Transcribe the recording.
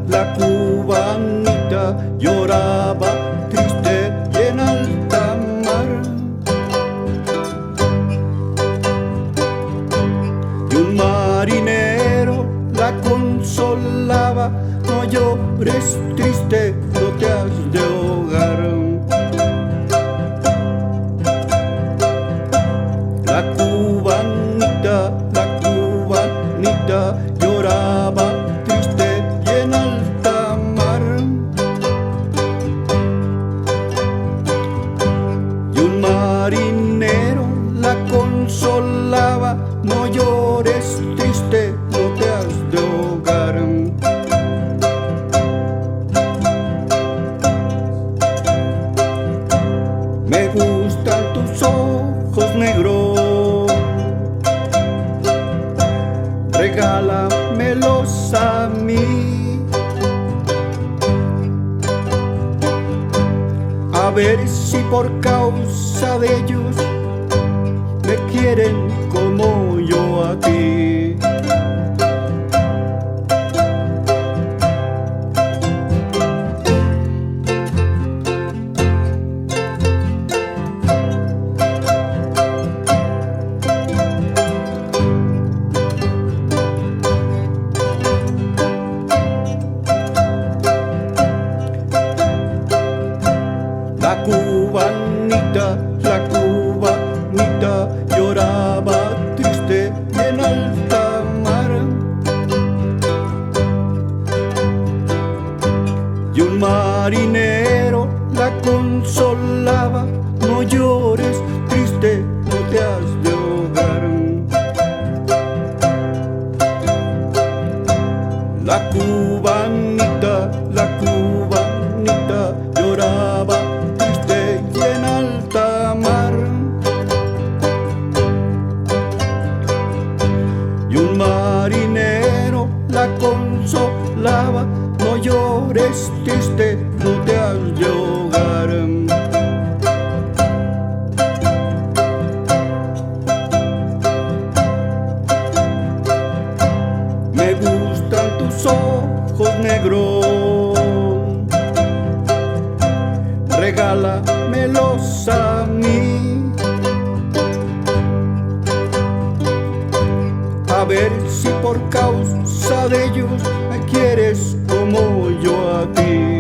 La cubanita lloraba triste y en alta mar. Y un marinero la consolaba: no llores triste, no te has de ahogar. La cubanita lloraba triste y en alta mar. Y un marinero la consolaba: no llores triste, no te has de ahogar. Me gustan tus ojos negros, regálamelos a mí, a ver si por causa de ellos me quieren como yo a ti. La cubanita lloraba triste y en alta mar. Y un marinero la consolaba: no llores triste, no te has de ahogar. La cubanita lloraba triste y en alta mar. Y un marinero la consolaba: no llores triste, no te has de ahogar. Me gustan tus ojos negros, regálamelos a mí, a ver si por causa de ellos me quieres como yo a ti.